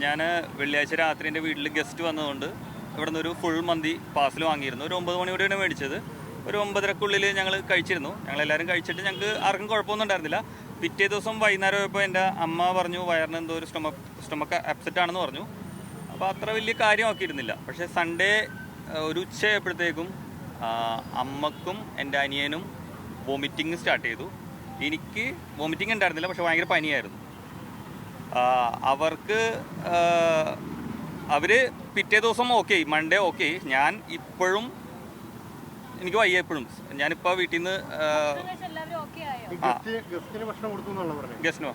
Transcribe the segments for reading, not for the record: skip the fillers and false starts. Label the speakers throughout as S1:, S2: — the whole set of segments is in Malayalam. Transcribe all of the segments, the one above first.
S1: ഞാൻ വെള്ളിയാഴ്ച രാത്രി എൻ്റെ വീട്ടിൽ ഗസ്റ്റ് വന്നതുകൊണ്ട് ഇവിടെ നിന്ന് ഒരു ഫുൾ മന്തി പാർസൽ വാങ്ങിയിരുന്നു. ഒരു 9 മണിയോടെയാണ് മേടിച്ചത്. ഒരു 9:30ക്കുള്ളിൽ ഞങ്ങൾ കഴിച്ചിരുന്നു. ഞങ്ങളെല്ലാവരും കഴിച്ചിട്ട് ഞങ്ങൾക്ക് ആർക്കും കുഴപ്പമൊന്നും ഉണ്ടായിരുന്നില്ല. പിറ്റേ ദിവസം വൈകുന്നേരം ആയപ്പോൾ എൻ്റെ അമ്മ പറഞ്ഞു വയറിന് എന്തോ ഒരു സ്റ്റൊമക്ക് അപ്സെറ്റ് ആണെന്ന് പറഞ്ഞു. അപ്പോൾ അത്ര വലിയ കാര്യമാക്കിയിരുന്നില്ല. പക്ഷേ സൺഡേ ഒരു ഉച്ചയായപ്പോഴത്തേക്കും അമ്മക്കും എൻ്റെ അനിയനും വോമിറ്റിങ് സ്റ്റാർട്ട് ചെയ്തു. എനിക്ക് വോമിറ്റിങ് ഉണ്ടായിരുന്നില്ല, പക്ഷെ ഭയങ്കര പനിയായിരുന്നു. അവർ പിറ്റേ ദിവസം ഓക്കെ, മൺഡേ ഓക്കെ. ഞാൻ ഇപ്പോഴും എനിക്ക് വയ്യ. എപ്പോഴും ഞാനിപ്പോൾ വീട്ടിൽ നിന്ന് ഗസ്റ്റിനോ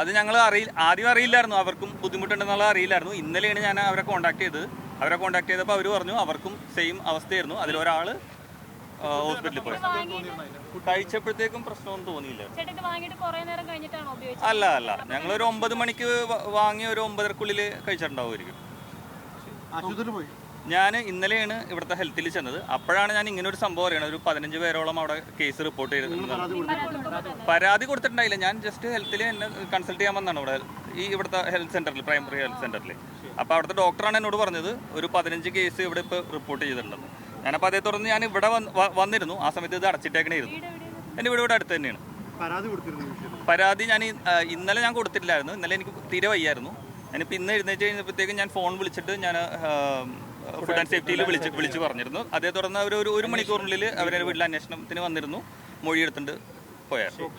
S1: അത് ഞങ്ങൾ ആദ്യം അറിയില്ലായിരുന്നു, അവർക്കും ബുദ്ധിമുട്ടുണ്ടെന്നുള്ള അറിയില്ലായിരുന്നു. ഇന്നലെയാണ് ഞാൻ അവരെ കോൺടാക്ട് ചെയ്തപ്പോൾ അവർ പറഞ്ഞു അവർക്കും സെയിം അവസ്ഥയായിരുന്നു. അതിലൊരാൾ ഹോസ്പിറ്റലിൽ പോയി. കഴിച്ചപ്പോഴത്തേക്കും പ്രശ്നമൊന്നും തോന്നിയില്ല. അല്ല ഞങ്ങളൊരു 9 മണിക്ക് വാങ്ങി ഒരു 9:30ക്കുള്ളിൽ കഴിച്ചിട്ടുണ്ടാവുമായിരിക്കും. ഞാൻ ഇന്നലെയാണ് ഇവിടുത്തെ ഹെൽത്തിൽ ചെന്നത്. അപ്പോഴാണ് ഞാൻ ഇങ്ങനെ ഒരു സംഭവം അറിയണത്. ഒരു 15 പേരോളം അവിടെ കേസ് റിപ്പോർട്ട് ചെയ്തിട്ടുണ്ട്. പരാതി കൊടുത്തിട്ടുണ്ടായില്ല. ഞാൻ ജസ്റ്റ് ഹെൽത്തിൽ എന്നെ കൺസൾട്ട് ചെയ്യാൻ വന്നതാണ് ഇവിടുത്തെ ഹെൽത്ത് സെന്ററിൽ, പ്രൈമറി ഹെൽത്ത് സെന്ററിൽ. അപ്പോൾ അവിടുത്തെ ഡോക്ടറാണ് എന്നോട് പറഞ്ഞത് ഒരു 15 കേസ് ഇവിടെ ഇപ്പോൾ റിപ്പോർട്ട് ചെയ്തിട്ടുണ്ടെന്ന്. ഞാനപ്പോൾ അതേ തുടർന്ന് ഞാൻ ഇവിടെ വന്നിരുന്നു. ആ സമയത്ത് ഇത് അടച്ചിട്ടേക്കണേയിരുന്നു. എൻ്റെ വീട് ഇവിടെ അടുത്ത് തന്നെയാണ്. പരാതി ഞാൻ ഇന്നലെ ഞാൻ കൊടുത്തിട്ടില്ലായിരുന്നു. ഇന്നലെ എനിക്ക് തീരെ വയ്യായിരുന്നു. ഞാനിപ്പോൾ ഇന്ന് എഴുന്നേറ്റ് കഴിഞ്ഞപ്പോഴത്തേക്കും ഞാൻ ഫോൺ വിളിച്ചിട്ട് ഞാൻ ഫുഡ് ആൻഡ് സേഫ്റ്റിയിൽ വിളിച്ച് പറഞ്ഞിരുന്നു. അതേ തുടർന്ന് അവർ ഒരു മണിക്കൂറിനുള്ളിൽ അവരുടെ വീട്ടിൽ അന്വേഷണത്തിന് വന്നിരുന്നു. മൊഴിയെടുത്തിട്ട് പോയായിരുന്നു.